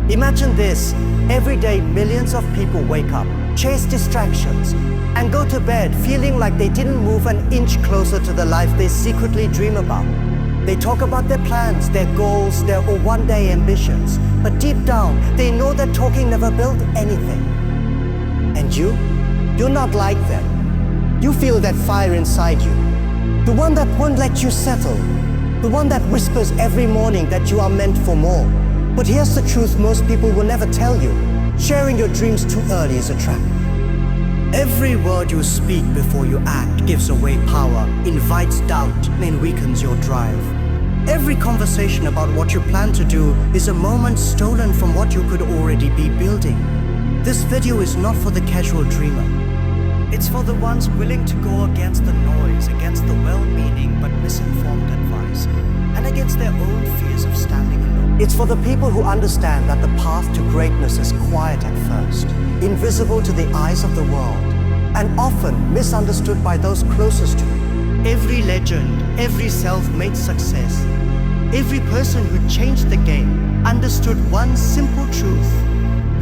Imagine this. Every day, millions of people wake up, chase distractions, and go to bed feeling like they didn't move an inch closer to the life they secretly dream about. They talk about their plans, their goals, their one-day ambitions, but deep down, they know that talking never built anything. And you're not like them. You feel that fire inside you, the one that won't let you settle, the one that whispers every morning that you are meant for more. But here's the truth most people will never tell you. Sharing your dreams too early is a trap. Every word you speak before you act gives away power, invites doubt, and weakens your drive. Every conversation about what you plan to do is a moment stolen from what you could already be building. This video is not for the casual dreamer. It's for the ones willing to go against the noise, against the well-meaning but misinformed advice, and against their own fears of standing alone. It's for the people who understand that the path to greatness is quiet at first, invisible to the eyes of the world, and often misunderstood by those closest to you. Every legend, every self-made success, every person who changed the game understood one simple truth.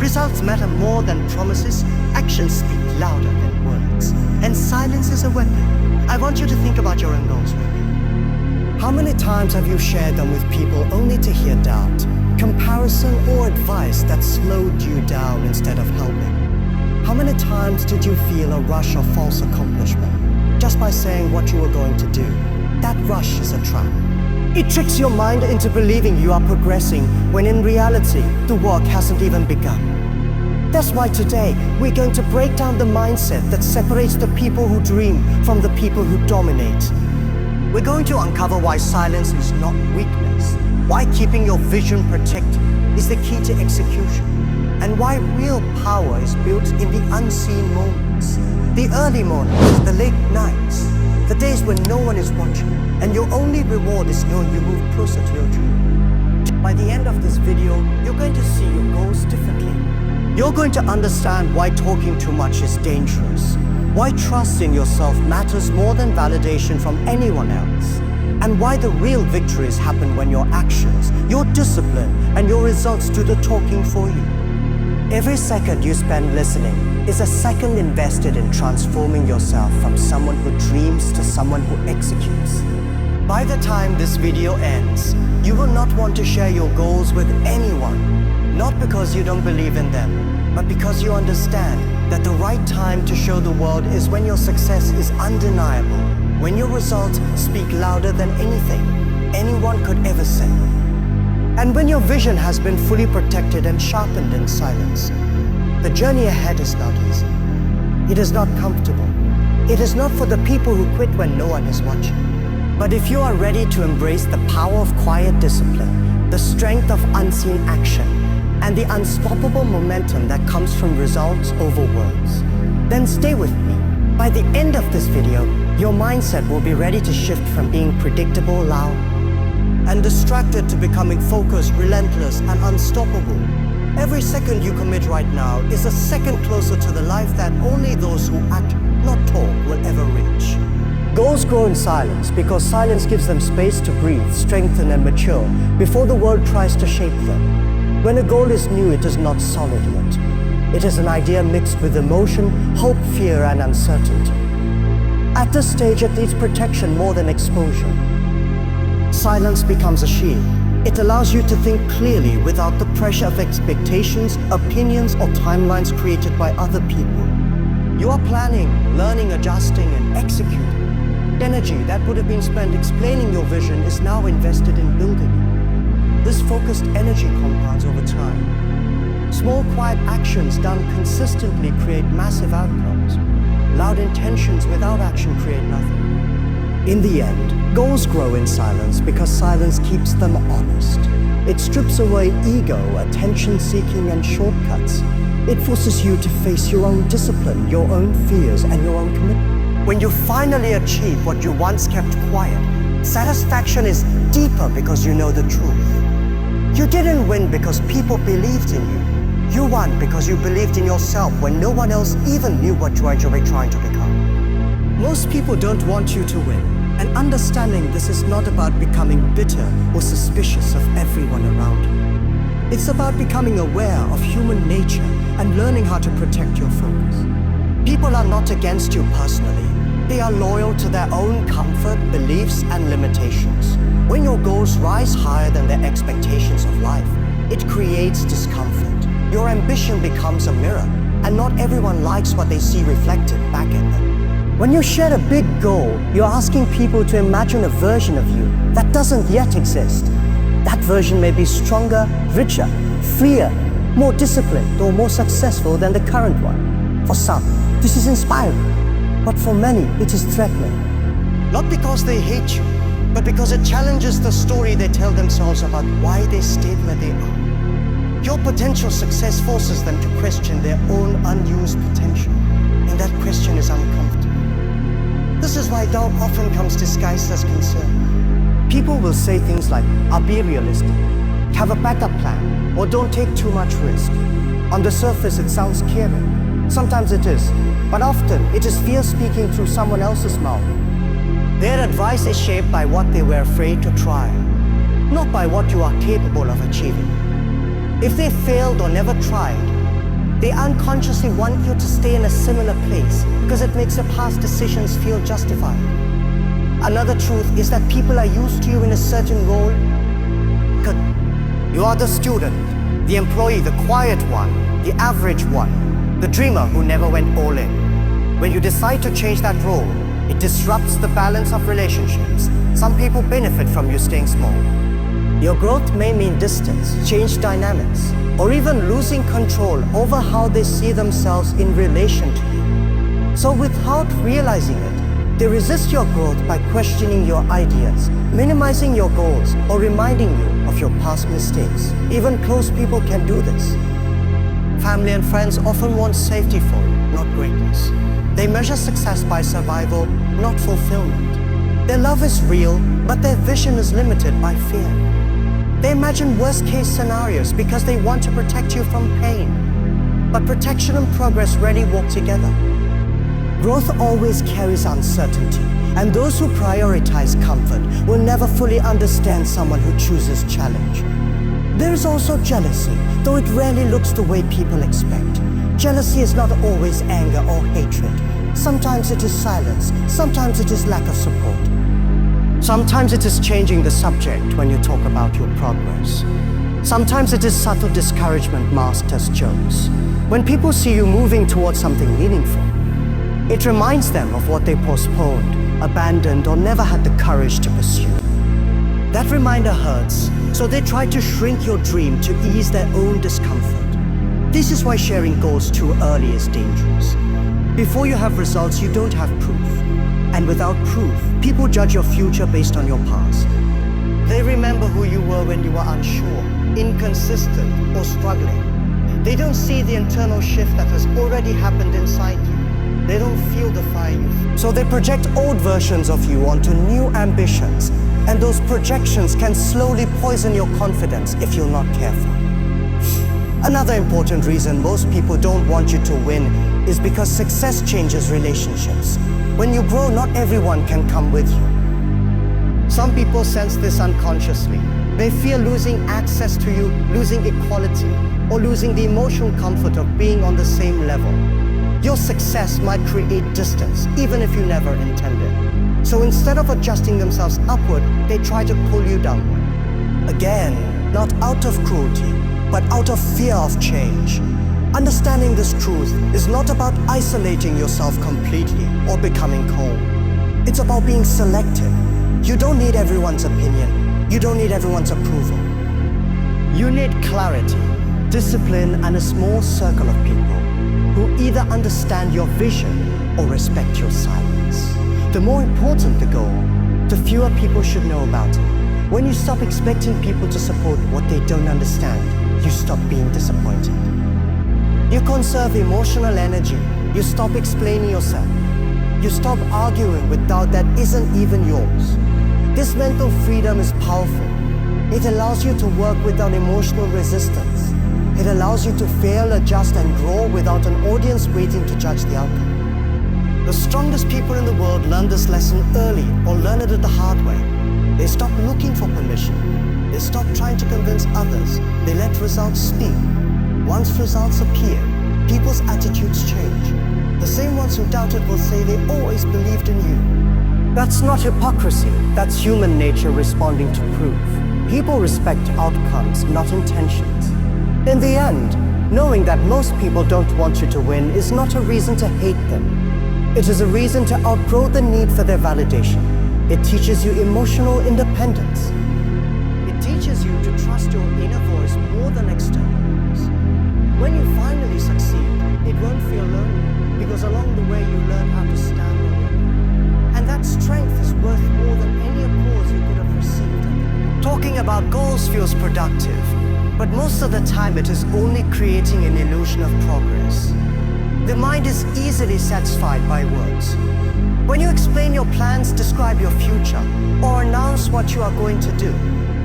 Results matter more than promises, actions speak louder than words, and silence is a weapon. I want you to think about your own goals right now. How many times have you shared them with people only to hear doubt, comparison, or advice that slowed you down instead of helping? How many times did you feel a rush of false accomplishment just by saying what you were going to do? That rush is a trap. It tricks your mind into believing you are progressing when in reality, the work hasn't even begun. That's why today, we're going to break down the mindset that separates the people who dream from the people who dominate. We're going to uncover why silence is not weakness, why keeping your vision protected is the key to execution, and why real power is built in the unseen moments, the early mornings, the late nights, the days when no one is watching, and your only reward is knowing you move closer to your dream. By the end of this video, you're going to see your goals differently. You're going to understand why talking too much is dangerous, why trust in yourself matters more than validation from anyone else, and why the real victories happen when your actions, your discipline, and your results do the talking for you. Every second you spend listening is a second invested in transforming yourself from someone who dreams to someone who executes. By the time this video ends, you will not want to share your goals with anyone, not because you don't believe in them, but because you understand that the right time to show the world is when your success is undeniable, when your results speak louder than anything anyone could ever say. And when your vision has been fully protected and sharpened in silence, the journey ahead is not easy. It is not comfortable. It is not for the people who quit when no one is watching. But if you are ready to embrace the power of quiet discipline, the strength of unseen action, and the unstoppable momentum that comes from results over words, then stay with me. By the end of this video, your mindset will be ready to shift from being predictable, loud, and distracted to becoming focused, relentless, and unstoppable. Every second you commit right now is a second closer to the life that only those who act, not talk, will ever reach. Goals grow in silence because silence gives them space to breathe, strengthen, and mature before the world tries to shape them. When a goal is new, it is not solid yet. It is an idea mixed with emotion, hope, fear, and uncertainty. At this stage, it needs protection more than exposure. Silence becomes a shield. It allows you to think clearly without the pressure of expectations, opinions, or timelines created by other people. You are planning, learning, adjusting, and executing. Energy that would have been spent explaining your vision is now invested in building it. This focused energy compounds over time. Small, quiet actions done consistently create massive outcomes. Loud intentions without action create nothing. In the end, goals grow in silence because silence keeps them honest. It strips away ego, attention-seeking, and shortcuts. It forces you to face your own discipline, your own fears, and your own commitment. When you finally achieve what you once kept quiet, satisfaction is deeper because you know the truth. You didn't win because people believed in you. You won because you believed in yourself when no one else even knew what you were trying to become. Most people don't want you to win, and understanding this is not about becoming bitter or suspicious of everyone around you. It's about becoming aware of human nature and learning how to protect your focus. People are not against you personally. They are loyal to their own comfort, beliefs, and limitations. When your goals rise higher than their expectations of life, it creates discomfort. Your ambition becomes a mirror, and not everyone likes what they see reflected back at them. When you share a big goal, you're asking people to imagine a version of you that doesn't yet exist. That version may be stronger, richer, freer, more disciplined, or more successful than the current one. For some, this is inspiring, but for many, it is threatening. Not because they hate you, but because it challenges the story they tell themselves about why they stayed where they are. Your potential success forces them to question their own unused potential, and that question is uncomfortable. This is why doubt often comes disguised as concern. People will say things like, "I'll be realistic, have a backup plan, or don't take too much risk." On the surface, it sounds caring. Sometimes it is, but often it is fear speaking through someone else's mouth. Their advice is shaped by what they were afraid to try, not by what you are capable of achieving. If they failed or never tried, they unconsciously want you to stay in a similar place because it makes your past decisions feel justified. Another truth is that people are used to you in a certain role. Good. You are the student, the employee, the quiet one, the average one, the dreamer who never went all in. When you decide to change that role, it disrupts the balance of relationships. Some people benefit from you staying small. Your growth may mean distance, changed dynamics, or even losing control over how they see themselves in relation to you. So without realizing it, they resist your growth by questioning your ideas, minimizing your goals, or reminding you of your past mistakes. Even close people can do this. Family and friends often want safety for you, not greatness. They measure success by survival, not fulfillment. Their love is real, but their vision is limited by fear. They imagine worst-case scenarios because they want to protect you from pain. But protection and progress rarely walk together. Growth always carries uncertainty, and those who prioritize comfort will never fully understand someone who chooses challenge. There is also jealousy, though it rarely looks the way people expect. Jealousy is not always anger or hatred. Sometimes it is silence, sometimes it is lack of support. Sometimes it is changing the subject when you talk about your progress. Sometimes it is subtle discouragement masked as jokes. When people see you moving towards something meaningful, it reminds them of what they postponed, abandoned, or never had the courage to pursue. That reminder hurts, so they try to shrink your dream to ease their own discomfort. This is why sharing goals too early is dangerous. Before you have results, you don't have proof. And without proof, people judge your future based on your past. They remember who you were when you were unsure, inconsistent, or struggling. They don't see the internal shift that has already happened inside you. They don't feel the fire you feel. So they project old versions of you onto new ambitions, and those projections can slowly poison your confidence if you're not careful. Another important reason most people don't want you to win is because success changes relationships. When you grow, not everyone can come with you. Some people sense this unconsciously. They fear losing access to you, losing equality, or losing the emotional comfort of being on the same level. Your success might create distance, even if you never intended. So instead of adjusting themselves upward, they try to pull you downward. Again, not out of cruelty, but out of fear of change. Understanding this truth is not about isolating yourself completely or becoming cold. It's about being selective. You don't need everyone's opinion. You don't need everyone's approval. You need clarity, discipline, and a small circle of people who either understand your vision or respect your silence. The more important the goal, the fewer people should know about it. When you stop expecting people to support what they don't understand, you stop being disappointed. You conserve emotional energy. You stop explaining yourself. You stop arguing with doubt that isn't even yours. This mental freedom is powerful. It allows you to work without emotional resistance. It allows you to fail, adjust, and grow without an audience waiting to judge the outcome. The strongest people in the world learn this lesson early or learn it the hard way. They stop looking for permission. They stop trying to convince others. They let results speak. Once results appear, people's attitudes change. The same ones who doubted will say they always believed in you. That's not hypocrisy. That's human nature responding to proof. People respect outcomes, not intentions. In the end, knowing that most people don't want you to win is not a reason to hate them. It is a reason to outgrow the need for their validation. It teaches you emotional independence. It teaches you to trust your inner voice more than external noise. When you finally succeed, it won't feel lonely, because along the way you learn how to stand on your own. And that strength is worth more than any applause you could have received. Talking about goals feels productive, but most of the time it is only creating an illusion of progress. The mind is easily satisfied by words. When you explain your plans, describe your future, or announce what you are going to do,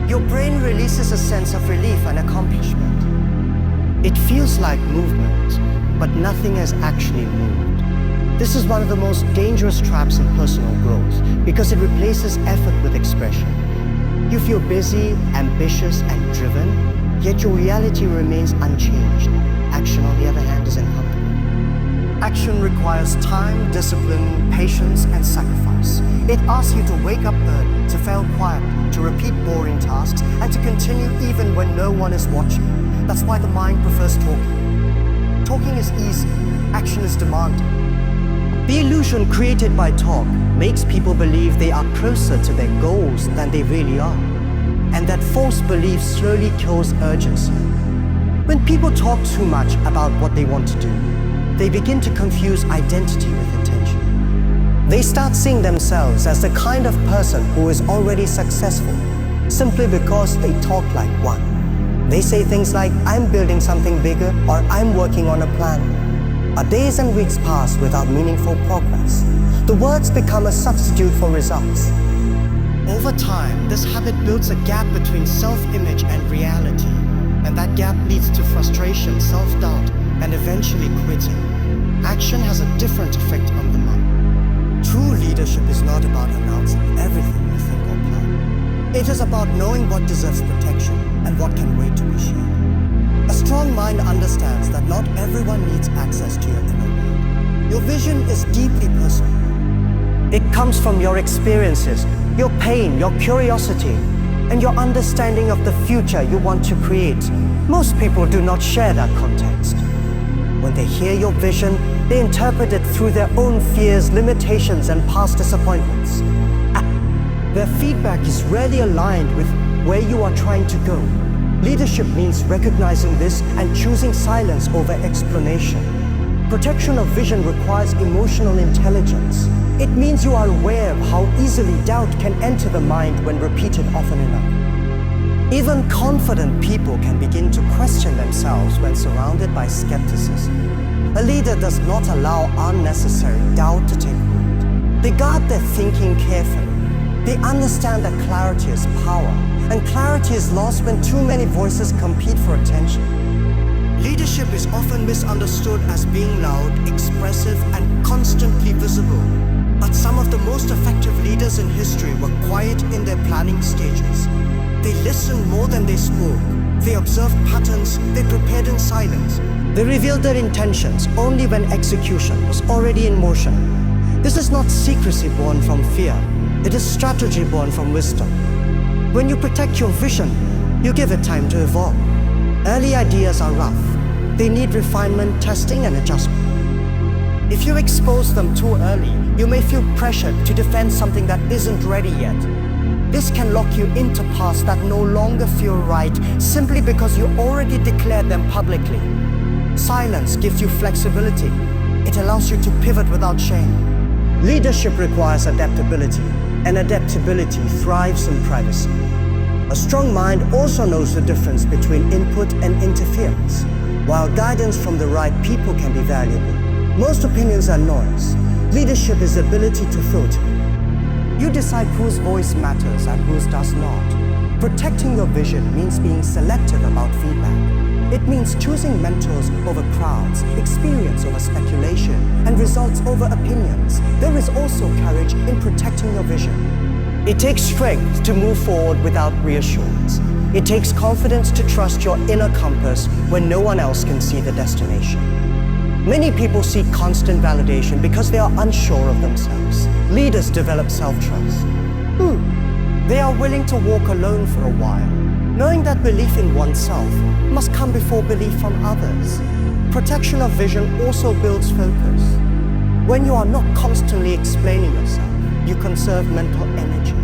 your brain releases a sense of relief and accomplishment. It feels like movement, but nothing has actually moved. This is one of the most dangerous traps in personal growth, because it replaces effort with expression. You feel busy, ambitious, and driven, yet your reality remains unchanged. Action, on the other hand, is inhumbling. Action requires time, discipline, patience, and sacrifice. It asks you to wake up early, to fail quietly, to repeat boring tasks, and to continue even when no one is watching. That's why the mind prefers talking. Talking is easy, action is demanding. The illusion created by talk makes people believe they are closer to their goals than they really are. And that false belief slowly kills urgency. When people talk too much about what they want to do, they begin to confuse identity with intention. They start seeing themselves as the kind of person who is already successful, simply because they talk like one. They say things like, I'm building something bigger, or I'm working on a plan. But days and weeks pass without meaningful progress. The words become a substitute for results. Over time, this habit builds a gap between self-image and reality. And that gap leads to frustration, self-doubt, and eventually quitting. Action has a different effect on the mind. True leadership is not about announcing everything you think or plan. It is about knowing what deserves protection and what can wait to be shared. A strong mind understands that not everyone needs access to your inner world. Your vision is deeply personal. It comes from your experiences, your pain, your curiosity, and your understanding of the future you want to create. Most people do not share that context. When they hear your vision, they interpret it through their own fears, limitations, and past disappointments. Their feedback is rarely aligned with where you are trying to go. Leadership means recognizing this and choosing silence over explanation. Protection of vision requires emotional intelligence. It means you are aware of how easily doubt can enter the mind when repeated often enough. Even confident people can begin to question themselves when surrounded by skepticism. A leader does not allow unnecessary doubt to take root. They guard their thinking carefully. They understand that clarity is power, and clarity is lost when too many voices compete for attention. Leadership is often misunderstood as being loud, expressive, and constantly visible. But some of the most effective leaders in history were quiet in their planning stages. They listened more than they spoke. They observed patterns. They prepared in silence. They revealed their intentions only when execution was already in motion. This is not secrecy born from fear. It is strategy born from wisdom. When you protect your vision, you give it time to evolve. Early ideas are rough. They need refinement, testing, and adjustment. If you expose them too early, you may feel pressured to defend something that isn't ready yet. This can lock you into paths that no longer feel right simply because you already declared them publicly. Silence gives you flexibility. It allows you to pivot without shame. Leadership requires adaptability, and adaptability thrives in privacy. A strong mind also knows the difference between input and interference. While guidance from the right people can be valuable, most opinions are noise. Leadership is the ability to filter. You decide whose voice matters and whose does not. Protecting your vision means being selective about feedback. It means choosing mentors over crowds, experience over speculation, and results over opinions. There is also courage in protecting your vision. It takes strength to move forward without reassurance. It takes confidence to trust your inner compass when no one else can see the destination. Many people seek constant validation because they are unsure of themselves. Leaders develop self-trust. They are willing to walk alone for a while, knowing that belief in oneself must come before belief from others. Protection of vision also builds focus. When you are not constantly explaining yourself, you conserve mental energy.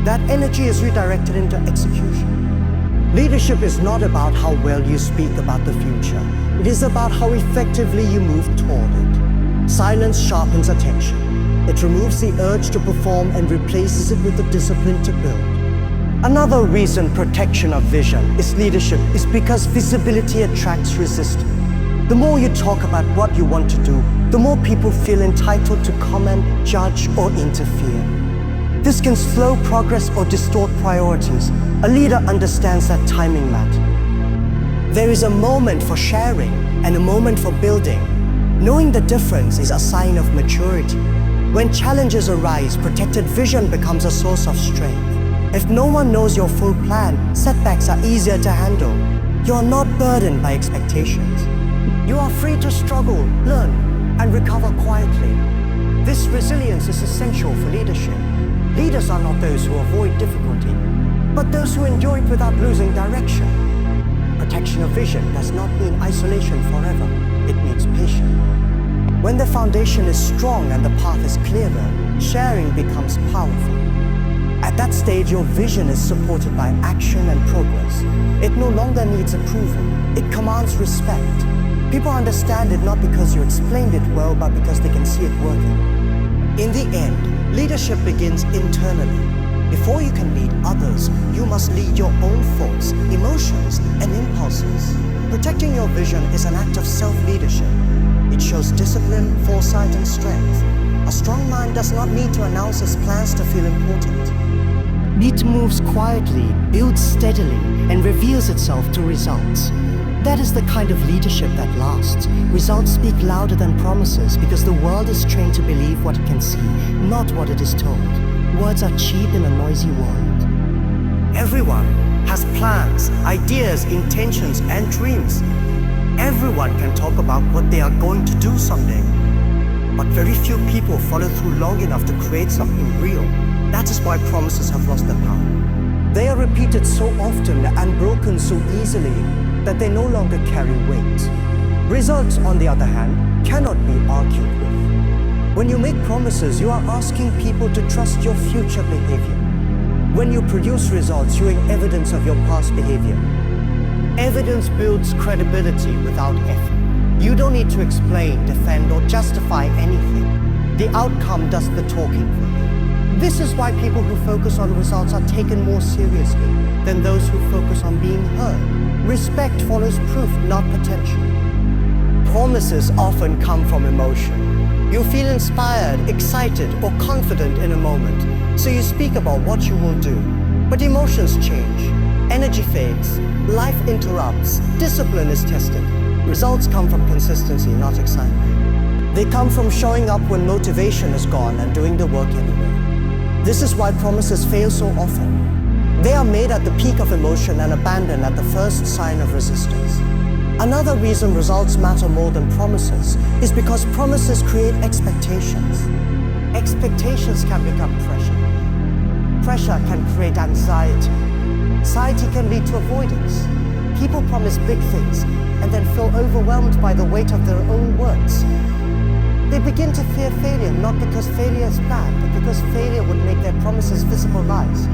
That energy is redirected into execution. Leadership is not about how well you speak about the future. It is about how effectively you move toward it. Silence sharpens attention. It removes the urge to perform and replaces it with the discipline to build. Another reason protection of vision is leadership is because visibility attracts resistance. The more you talk about what you want to do, the more people feel entitled to comment, judge, or interfere. This can slow progress or distort priorities. A leader understands that timing matters. There is a moment for sharing and a moment for building. Knowing the difference is a sign of maturity. When challenges arise, protected vision becomes a source of strength. If no one knows your full plan, setbacks are easier to handle. You are not burdened by expectations. You are free to struggle, learn, and recover quietly. This resilience is essential for leadership. Leaders are not those who avoid difficulty, but those who endure it without losing direction. Protection of vision does not mean isolation forever. It means patience. When the foundation is strong and the path is clearer, sharing becomes powerful. At that stage, your vision is supported by action and progress. It no longer needs approval. It commands respect. People understand it not because you explained it well, but because they can see it working. In the end, leadership begins internally. Before you can lead others, you must lead your own thoughts, emotions, and impulses. Protecting your vision is an act of self-leadership. It shows discipline, foresight, and strength. A strong mind does not need to announce its plans to feel important. It moves quietly, builds steadily, and reveals itself through results. That is the kind of leadership that lasts. Results speak louder than promises because the world is trained to believe what it can see, not what it is told. Words are cheap in a noisy world. Everyone has plans, ideas, intentions, and dreams. Everyone can talk about what they are going to do someday. But very few people follow through long enough to create something real. That is why promises have lost their power. They are repeated so often and broken so easily that they no longer carry weight. Results, on the other hand, cannot be argued with. When you make promises, you are asking people to trust your future behavior. When you produce results showing evidence of your past behavior, evidence builds credibility without effort. You don't need to explain, defend, or justify anything. The outcome does the talking for you. This is why people who focus on results are taken more seriously than those who focus on being heard. Respect follows proof, not potential. Promises often come from emotion. You feel inspired, excited, or confident in a moment, so you speak about what you will do. But emotions change. Energy fades. Life interrupts. Discipline is tested. Results come from consistency, not excitement. They come from showing up when motivation is gone and doing the work anyway. This is why promises fail so often. They are made at the peak of emotion and abandoned at the first sign of resistance. Another reason results matter more than promises is because promises create expectations. Expectations can become pressure. Pressure can create anxiety. Anxiety can lead to avoidance. People promise big things and then feel overwhelmed by the weight of their own words. They begin to fear failure, not because failure is bad, but because failure would make their promises visible lies.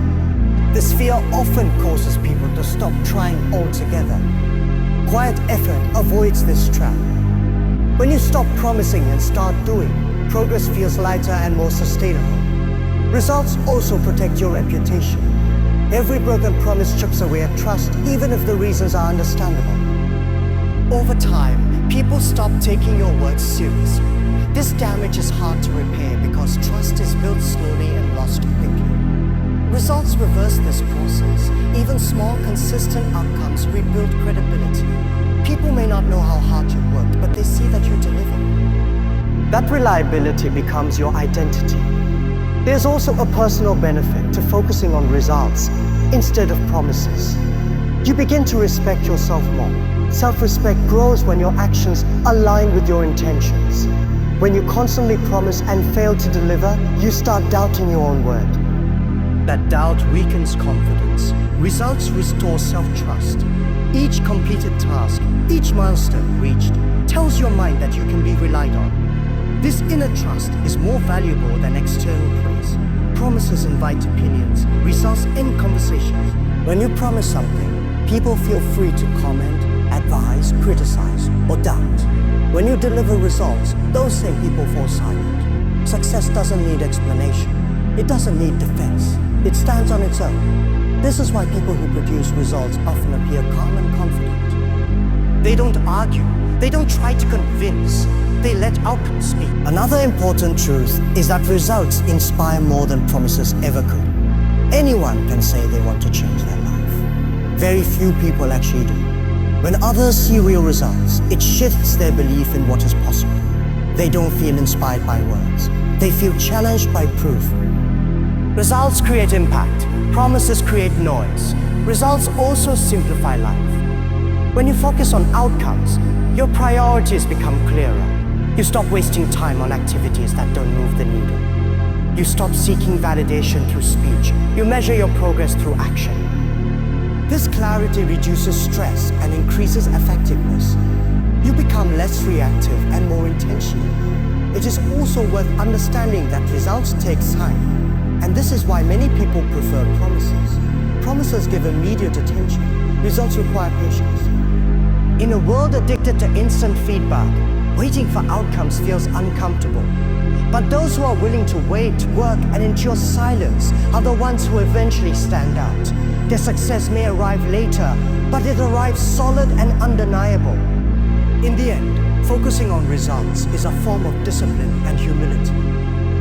This fear often causes people to stop trying altogether. Quiet effort avoids this trap. When you stop promising and start doing, progress feels lighter and more sustainable. Results also protect your reputation. Every broken promise chips away at trust, even if the reasons are understandable. Over time, people stop taking your words seriously. This damage is hard to repair because trust is built slowly and lost quickly. Results reverse this process. Even small, consistent outcomes rebuild credibility. People may not know how hard you worked, but they see that you deliver. That reliability becomes your identity. There's also a personal benefit to focusing on results instead of promises. You begin to respect yourself more. Self-respect grows when your actions align with your intentions. When you constantly promise and fail to deliver, you start doubting your own word. That doubt weakens confidence. Results restore self-trust. Each completed task, each milestone reached, tells your mind that you can be relied on. This inner trust is more valuable than external praise. Promises invite opinions, results end conversations. When you promise something, people feel free to comment, advise, criticize, or doubt. When you deliver results, those same people fall silent. Success doesn't need explanation. It doesn't need defense. It stands on its own. This is why people who produce results often appear calm and confident. They don't argue. They don't try to convince. They let outcomes speak. Another important truth is that results inspire more than promises ever could. Anyone can say they want to change their life. Very few people actually do. When others see real results, it shifts their belief in what is possible. They don't feel inspired by words. They feel challenged by proof. Results create impact. Promises create noise. Results also simplify life. When you focus on outcomes, your priorities become clearer. You stop wasting time on activities that don't move the needle. You stop seeking validation through speech. You measure your progress through action. This clarity reduces stress and increases effectiveness. You become less reactive and more intentional. It is also worth understanding that results take time. And this is why many people prefer promises. Promises give immediate attention. Results require patience. In a world addicted to instant feedback, waiting for outcomes feels uncomfortable. But those who are willing to wait, work, and endure silence are the ones who eventually stand out. Their success may arrive later, but it arrives solid and undeniable. In the end, focusing on results is a form of discipline and humility.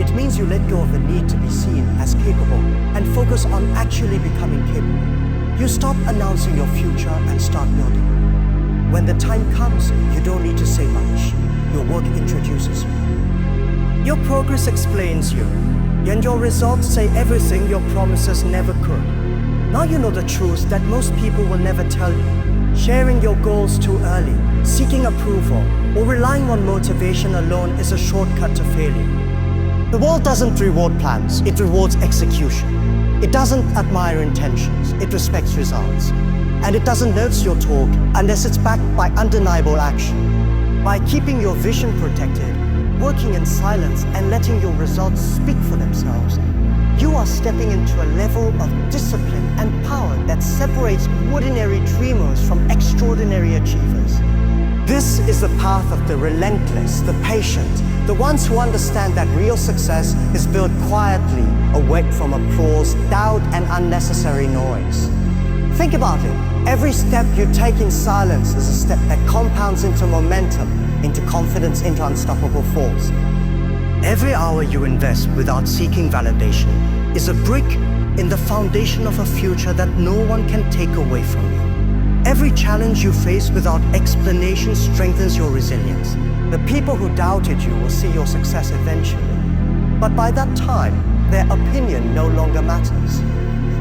It means you let go of the need to be seen as capable and focus on actually becoming capable. You stop announcing your future and start building. When the time comes, you don't need to say much. Your work introduces you. Your progress explains you, and your results say everything your promises never could. Now you know the truth that most people will never tell you. Sharing your goals too early, seeking approval, or relying on motivation alone is a shortcut to failure. The world doesn't reward plans, it rewards execution. It doesn't admire intentions, it respects results. And it doesn't notice your talk unless it's backed by undeniable action. By keeping your vision protected, working in silence, and letting your results speak for themselves, you are stepping into a level of discipline and power that separates ordinary dreamers from extraordinary achievers. This is the path of the relentless, the patient, the ones who understand that real success is built quietly, away from applause, doubt, and unnecessary noise. Think about it. Every step you take in silence is a step that compounds into momentum, into confidence, into unstoppable force. Every hour you invest without seeking validation is a brick in the foundation of a future that no one can take away from you. Every challenge you face without explanation strengthens your resilience. The people who doubted you will see your success eventually. But by that time, their opinion no longer matters.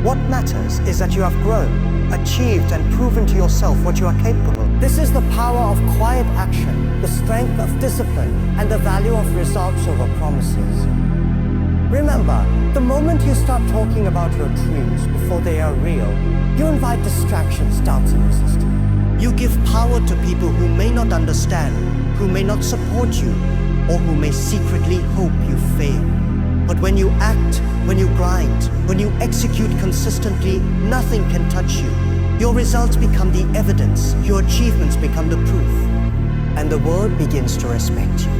What matters is that you have grown, achieved, and proven to yourself what you are capable. This is the power of quiet action, the strength of discipline, and the value of results over promises. Remember, the moment you start talking about your dreams before they are real, you invite distractions, doubts, and resistance. You give power to people who may not understand, who may not support you, or who may secretly hope you fail. But when you act, when you grind, when you execute consistently, nothing can touch you. Your results become the evidence, your achievements become the proof. And the world begins to respect you.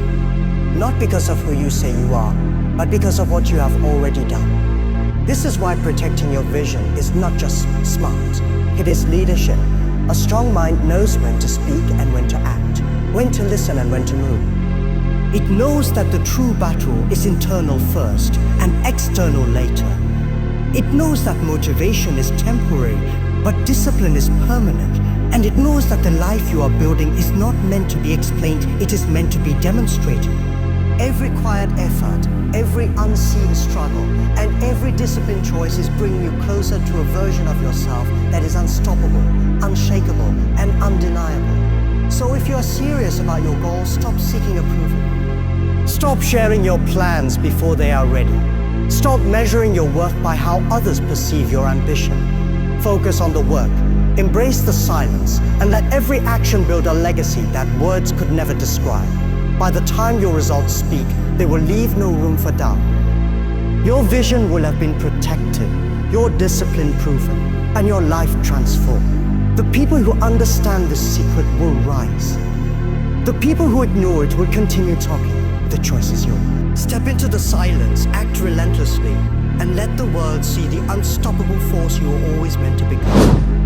Not because of who you say you are, but because of what you have already done. This is why protecting your vision is not just smart, it is leadership. A strong mind knows when to speak and when to act, when to listen and when to move. It knows that the true battle is internal first and external later. It knows that motivation is temporary, but discipline is permanent. And it knows that the life you are building is not meant to be explained, it is meant to be demonstrated. Every quiet effort, every unseen struggle, and every disciplined choice is bringing you closer to a version of yourself that is unstoppable, unshakable, and undeniable. So if you're serious about your goals, stop seeking approval. Stop sharing your plans before they are ready. Stop measuring your worth by how others perceive your ambition. Focus on the work, embrace the silence, and let every action build a legacy that words could never describe. By the time your results speak, they will leave no room for doubt. Your vision will have been protected, your discipline proven, and your life transformed. The people who understand this secret will rise. The people who ignore it will continue talking. The choice is yours. Step into the silence, act relentlessly, and let the world see the unstoppable force you were always meant to become.